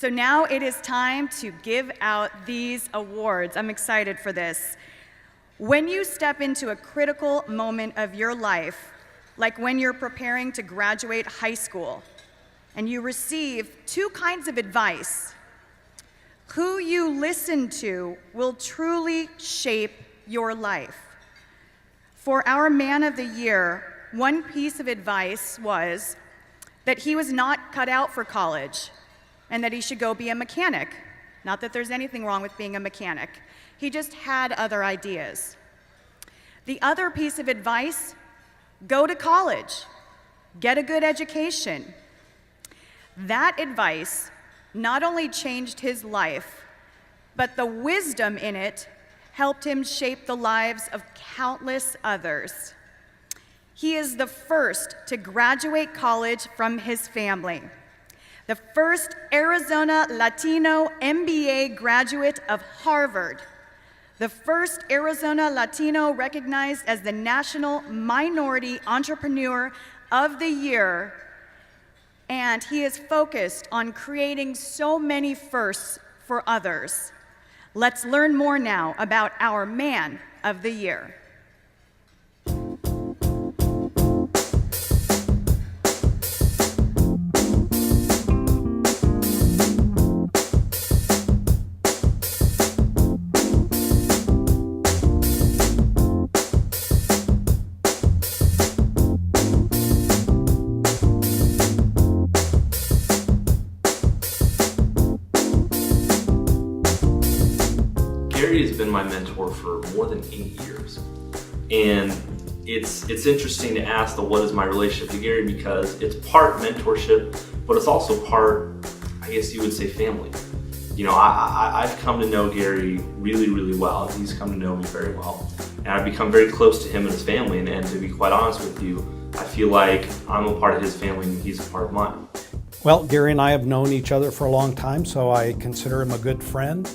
So now it is time to give out these awards. I'm excited for this. When you step into a critical moment of your life, like when you're preparing to graduate high school, and you receive two kinds of advice, who you listen to will truly shape your life. For our Man of the Year, one piece of advice was that he was not cut out for college and that he should go be a mechanic. Not that there's anything wrong with being a mechanic. He just had other ideas. The other piece of advice, go to college, get a good education. That advice not only changed his life, but the wisdom in it helped him shape the lives of countless others. He is the first to graduate college from his family, the first Arizona Latino MBA graduate of Harvard, the first Arizona Latino recognized as the National Minority Entrepreneur of the Year, and he is focused on creating so many firsts for others. Let's learn more now about our Man of the Year. Gary has been my mentor for more than 8 years, and it's interesting to ask what is my relationship to Gary, because it's part mentorship, but it's also part, I guess you would say, family. You know, I've come to know Gary really, really well. He's come to know me very well, and I've become very close to him and his family, and to be quite honest with you, I feel like I'm a part of his family and he's a part of mine. Well, Gary and I have known each other for a long time, so I consider him a good friend.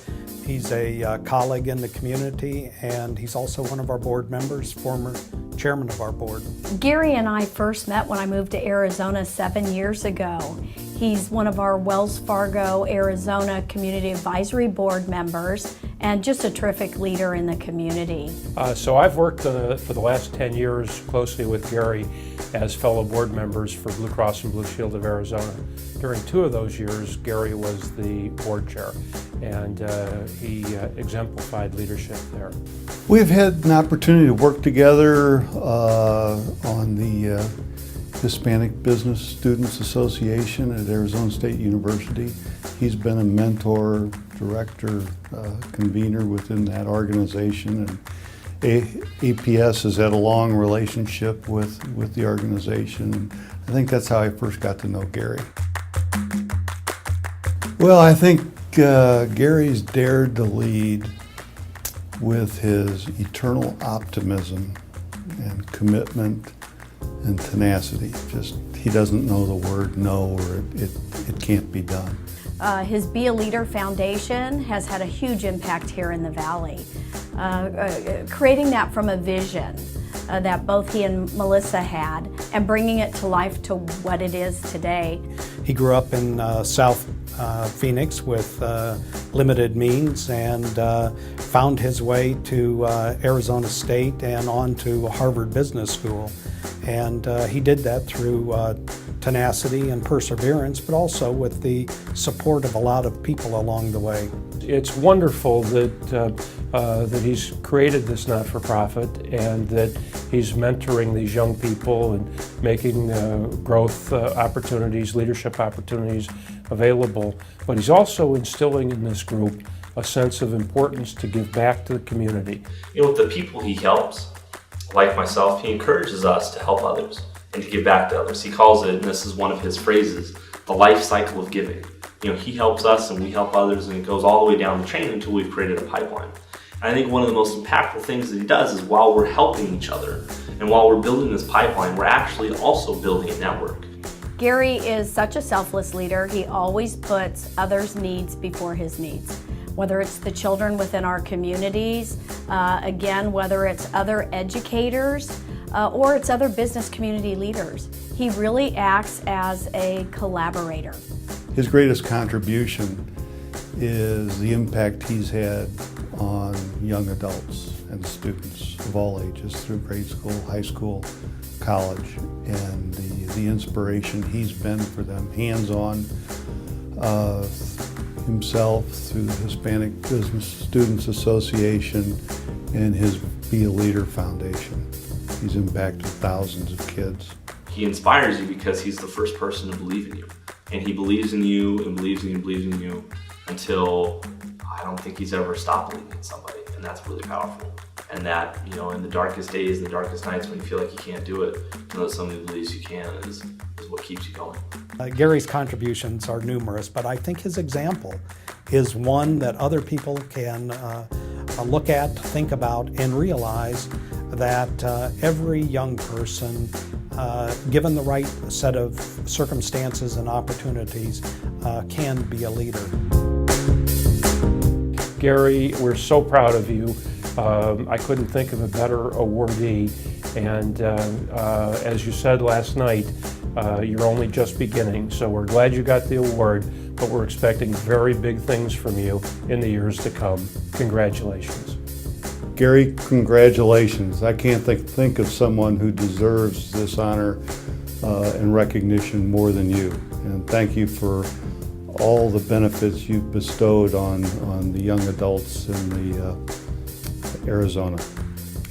He's a colleague in the community, and he's also one of our board members, former chairman of our board. Gary and I first met when I moved to Arizona 7 years ago. He's one of our Wells Fargo, Arizona Community Advisory Board members, and just a terrific leader in the community. So I've worked for the last 10 years closely with Gary as fellow board members for Blue Cross and Blue Shield of Arizona. During 2 of those years, Gary was the board chair, and he exemplified leadership there. We've had an opportunity to work together on the Hispanic Business Students Association at Arizona State University. He's been a mentor, director, convener within that organization, and APS has had a long relationship with the organization. I think that's how I first got to know Gary. Well, I think Gary's dared to lead with his eternal optimism and commitment and tenacity. Just, he doesn't know the word no, or it can't be done. His Be a Leader Foundation has had a huge impact here in the Valley. Creating that from a vision that both he and Melissa had, and bringing it to life to what it is today. He grew up in South Phoenix with limited means, and found his way to Arizona State and on to Harvard Business School. And he did that through tenacity and perseverance, but also with the support of a lot of people along the way. It's wonderful that he's created this not-for-profit, and that he's mentoring these young people and making growth opportunities, leadership opportunities available. But he's also instilling in this group a sense of importance to give back to the community. You know, with the people he helps, like myself, he encourages us to help others and to give back to others. He calls it, and this is one of his phrases, the life cycle of giving. You know, he helps us and we help others, and it goes all the way down the chain until we've created a pipeline. And I think one of the most impactful things that he does is, while we're helping each other and while we're building this pipeline, we're actually also building a network. Gary is such a selfless leader. He always puts others' needs before his needs. Whether it's the children within our communities, again, whether it's other educators, or it's other business community leaders. He really acts as a collaborator. his greatest contribution is the impact he's had on young adults and students of all ages through grade school, high school, college, and the inspiration he's been for them, hands-on himself through the Hispanic Business Students Association and his Be a Leader Foundation. He's impacted thousands of kids. He inspires you because he's the first person to believe in you. And he believes in you and believes in you and believes in you until I don't think he's ever stopped believing in somebody. And that's really powerful. And that, you know, in the darkest days, the darkest nights when you feel like you can't do it, to know that somebody believes you can is what keeps you going. Gary's contributions are numerous, but I think his example is one that other people can look at, think about, and realize that every young person, given the right set of circumstances and opportunities, can be a leader. Gary, we're so proud of you. I couldn't think of a better awardee, and as you said last night, you're only just beginning, so we're glad you got the award, but we're expecting very big things from you in the years to come. Congratulations. Gary, congratulations. I can't think of someone who deserves this honor and recognition more than you. And thank you for all the benefits you've bestowed on the young adults in Arizona.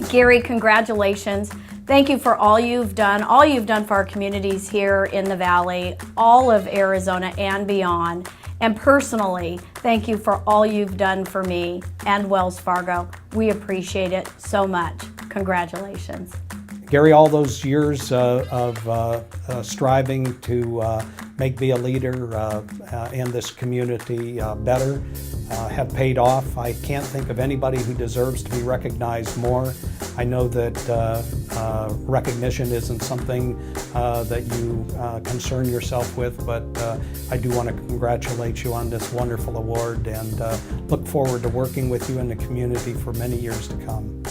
Gary, congratulations. Thank you for all you've done for our communities here in the Valley, all of Arizona and beyond. And personally, thank you for all you've done for me and Wells Fargo. We appreciate it so much. Congratulations. Gary, all those years of striving to make Be a Leader and this community better have paid off. I can't think of anybody who deserves to be recognized more. I know that recognition isn't something that you concern yourself with, but I do want to congratulate you on this wonderful award and look forward to working with you in the community for many years to come.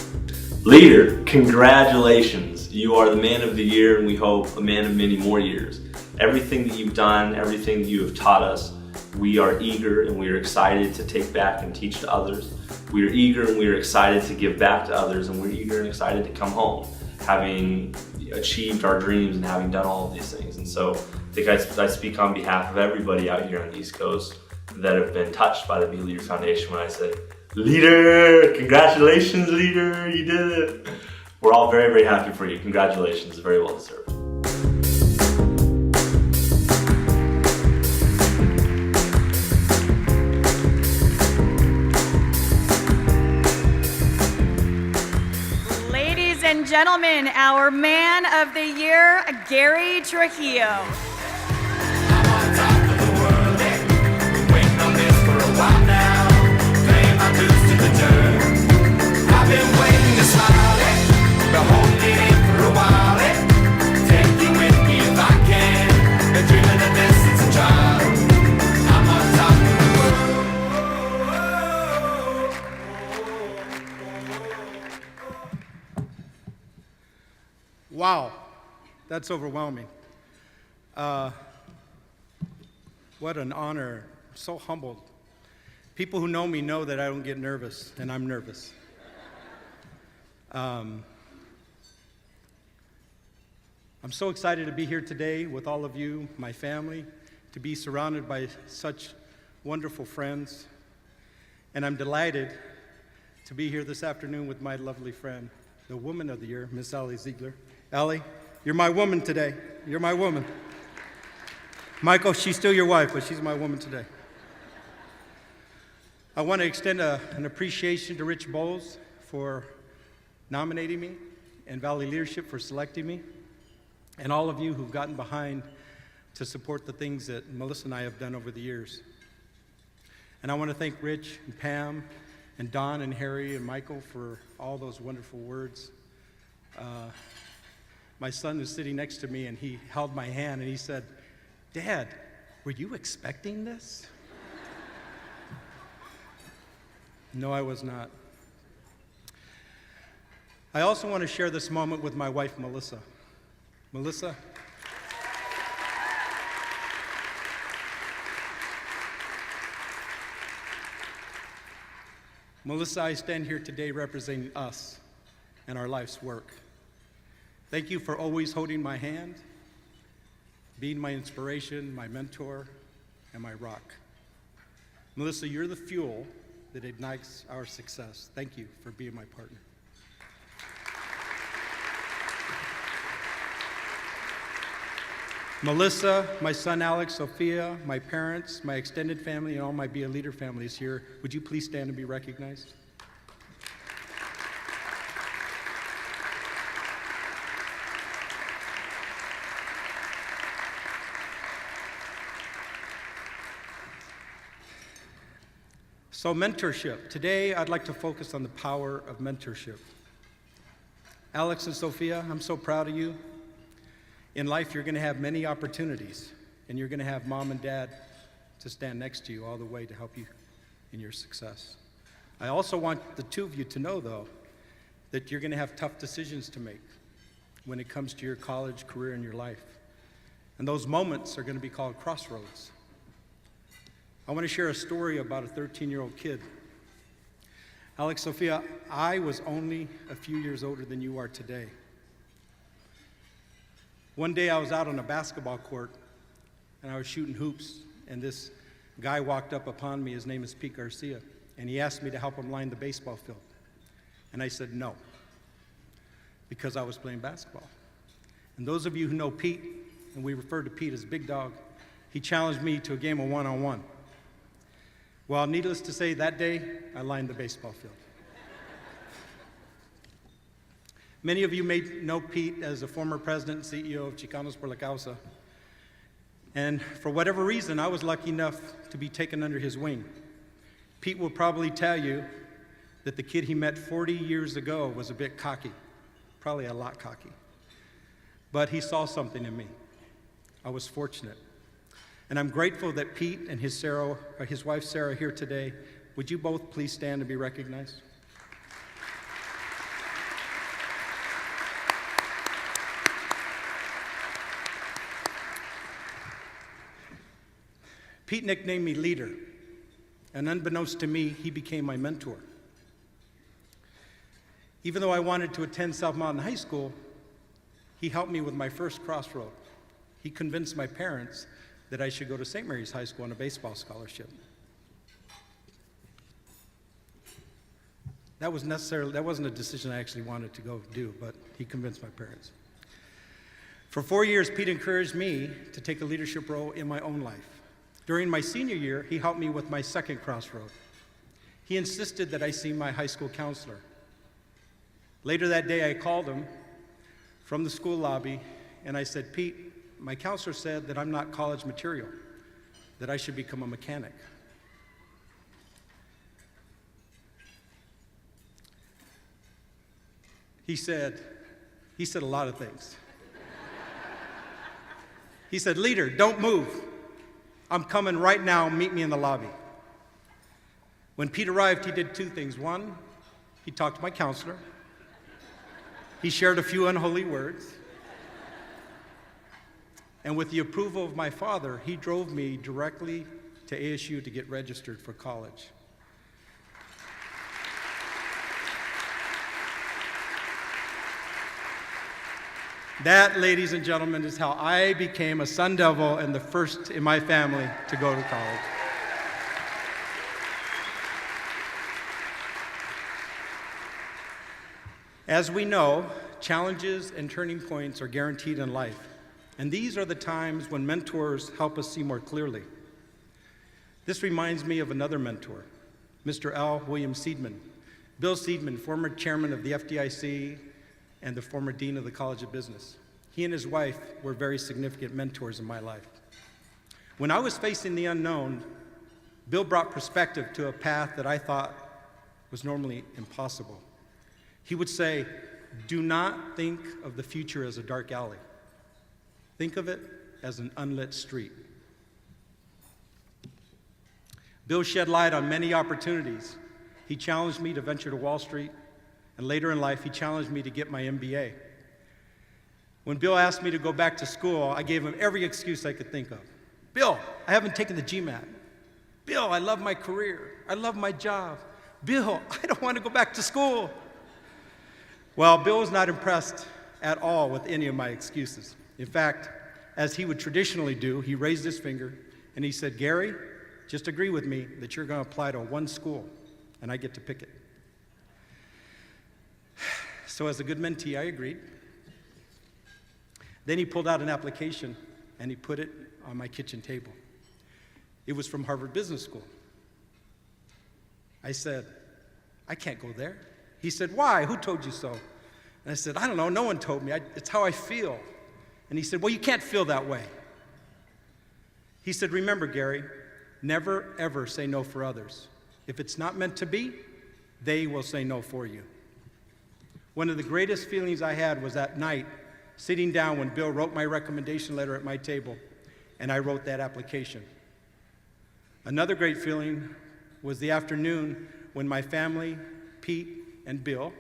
Leader, congratulations. You are the man of the year, and we hope a man of many more years. Everything that you've done, everything that you have taught us, we are eager and we are excited to take back and teach to others. We are eager and we are excited to give back to others, and we're eager and excited to come home, having achieved our dreams and having done all of these things. And so I think I speak on behalf of everybody out here on the East Coast that have been touched by the Be a Leader Foundation when I say, Leader, congratulations, Leader, you did it. We're all very, very happy for you. Congratulations, very well deserved. Ladies and gentlemen, our man of the year, Gary Trujillo. Wow, that's overwhelming. What an honor. I'm so humbled. People who know me know that I don't get nervous, and I'm nervous. I'm so excited to be here today with all of you, my family, to be surrounded by such wonderful friends. And I'm delighted to be here this afternoon with my lovely friend, the woman of the year, Miss Allie Ziegler. Allie, you're my woman today. You're my woman. Michael, she's still your wife, but she's my woman today. I want to extend an appreciation to Rich Bowles for nominating me and Valley Leadership for selecting me, and all of you who've gotten behind to support the things that Melissa and I have done over the years. And I want to thank Rich and Pam and Don and Harry and Michael for all those wonderful words. My son was sitting next to me and he held my hand and he said, Dad, were you expecting this? No, I was not. I also want to share this moment with my wife, Melissa. Melissa, Melissa, I stand here today representing us and our life's work. Thank you for always holding my hand, being my inspiration, my mentor, and my rock. Melissa, you're the fuel that ignites our success. Thank you for being my partner. Melissa, my son Alex, Sophia, my parents, my extended family, and all my Be a Leader families here, would you please stand and be recognized? So mentorship. Today, I'd like to focus on the power of mentorship. Alex and Sophia, I'm so proud of you. In life, you're going to have many opportunities, and you're going to have mom and dad to stand next to you all the way to help you in your success. I also want the two of you to know, though, that you're going to have tough decisions to make when it comes to your college career and your life. And those moments are going to be called crossroads. I want to share a story about a 13-year-old kid. Alex, Sophia, I was only a few years older than you are today. One day I was out on a basketball court, and I was shooting hoops, and this guy walked up upon me. His name is Pete Garcia, and he asked me to help him line the baseball field. And I said no, because I was playing basketball. And those of you who know Pete, and we refer to Pete as Big Dog, he challenged me to a game of one-on-one. Well, needless to say, that day, I lined the baseball field. Many of you may know Pete as a former president and CEO of Chicanos por la Causa. And for whatever reason, I was lucky enough to be taken under his wing. Pete will probably tell you that the kid he met 40 years ago was a bit cocky, probably a lot cocky. But he saw something in me. I was fortunate. And I'm grateful that Pete and his wife Sarah are here today. Would you both please stand and be recognized? Pete nicknamed me Leader, and unbeknownst to me, he became my mentor. Even though I wanted to attend South Mountain High School, he helped me with my first crossroad. He convinced my parents that I should go to St. Mary's High School on a baseball scholarship. That wasn't a decision I actually wanted to go do, but he convinced my parents. For 4 years, Pete encouraged me to take a leadership role in my own life. During my senior year, he helped me with my second crossroad. He insisted that I see my high school counselor. Later that day, I called him from the school lobby, and I said, Pete, my counselor said that I'm not college material, that I should become a mechanic. He said a lot of things. He said, Leader, don't move. I'm coming right now, meet me in the lobby. When Pete arrived, he did two things. One, he talked to my counselor. He shared a few unholy words. And with the approval of my father, he drove me directly to ASU to get registered for college. That, ladies and gentlemen, is how I became a Sun Devil and the first in my family to go to college. As we know, challenges and turning points are guaranteed in life. And these are the times when mentors help us see more clearly. This reminds me of another mentor, Mr. L. William Seidman. Bill Seidman, former chairman of the FDIC and the former dean of the College of Business. He and his wife were very significant mentors in my life. When I was facing the unknown, Bill brought perspective to a path that I thought was normally impossible. He would say, do not think of the future as a dark alley. Think of it as an unlit street. Bill shed light on many opportunities. He challenged me to venture to Wall Street, and later in life, he challenged me to get my MBA. When Bill asked me to go back to school, I gave him every excuse I could think of. Bill, I haven't taken the GMAT. Bill, I love my career. I love my job. Bill, I don't want to go back to school. Well, Bill was not impressed at all with any of my excuses. In fact, as he would traditionally do, he raised his finger and he said, Gary, just agree with me that you're going to apply to one school and I get to pick it. So as a good mentee, I agreed. Then he pulled out an application and he put it on my kitchen table. It was from Harvard Business School. I said, I can't go there. He said, why? Who told you so? And I said, I don't know. No one told me. It's how I feel. And he said, well, you can't feel that way. He said, remember, Gary, never, ever say no for others. If it's not meant to be, they will say no for you. One of the greatest feelings I had was that night, sitting down when Bill wrote my recommendation letter at my table, and I wrote that application. Another great feeling was the afternoon when my family, Pete and Bill,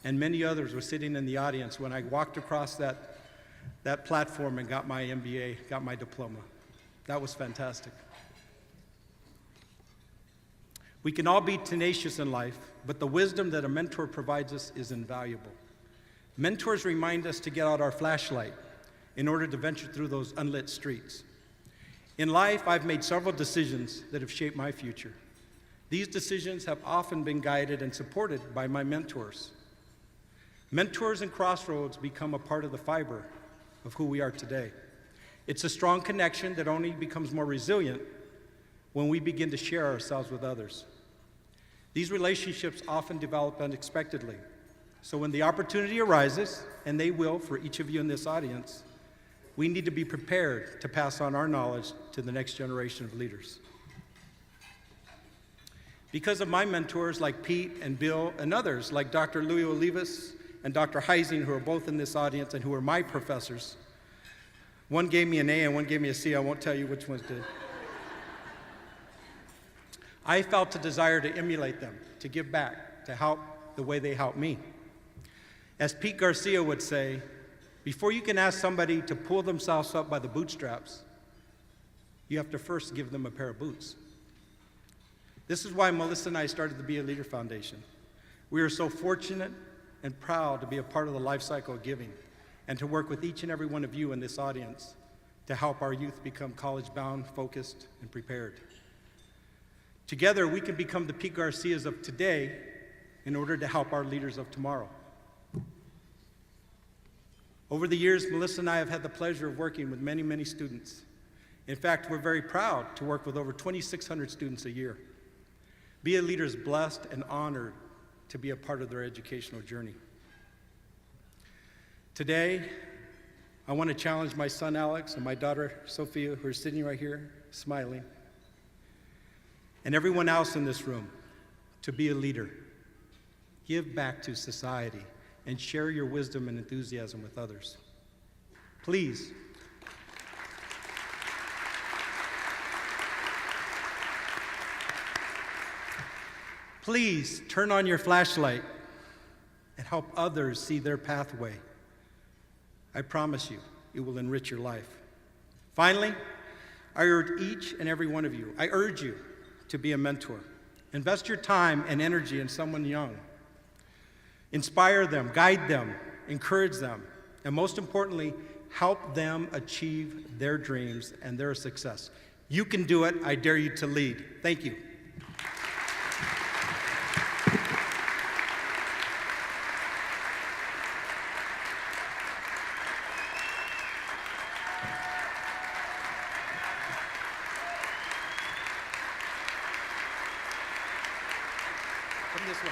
and many others were sitting in the audience when I walked across that platform and got my MBA, got my diploma. That was fantastic. We can all be tenacious in life, but the wisdom that a mentor provides us is invaluable. Mentors remind us to get out our flashlight in order to venture through those unlit streets. In life, I've made several decisions that have shaped my future. These decisions have often been guided and supported by my mentors. Mentors and crossroads become a part of the fiber of who we are today. It's a strong connection that only becomes more resilient when we begin to share ourselves with others. These relationships often develop unexpectedly. So when the opportunity arises, and they will for each of you in this audience, we need to be prepared to pass on our knowledge to the next generation of leaders. Because of my mentors like Pete and Bill and others like Dr. Louis Olivas and Dr. Heising, who are both in this audience and who are my professors, one gave me an A and one gave me a C. I won't tell you which ones did. I felt a desire to emulate them, to give back, to help the way they helped me. As Pete Garcia would say, before you can ask somebody to pull themselves up by the bootstraps, you have to first give them a pair of boots. This is why Melissa and I started the Be a Leader Foundation. We are so fortunate and proud to be a part of the life cycle of giving and to work with each and every one of you in this audience to help our youth become college-bound, focused, and prepared. Together, we can become the Pete Garcias of today in order to help our leaders of tomorrow. Over the years, Melissa and I have had the pleasure of working with many, many students. In fact, we're very proud to work with over 2,600 students a year. Be a Leader is blessed and honored to be a part of their educational journey. Today, I want to challenge my son Alex and my daughter Sophia, who are sitting right here, smiling, and everyone else in this room to be a leader. Give back to society and share your wisdom and enthusiasm with others. Please. Please turn on your flashlight and help others see their pathway. I promise you, it will enrich your life. Finally, I urge each and every one of you, I urge you to be a mentor. Invest your time and energy in someone young. Inspire them, guide them, encourage them, and most importantly, help them achieve their dreams and their success. You can do it. I dare you to lead. Thank you. Come this way.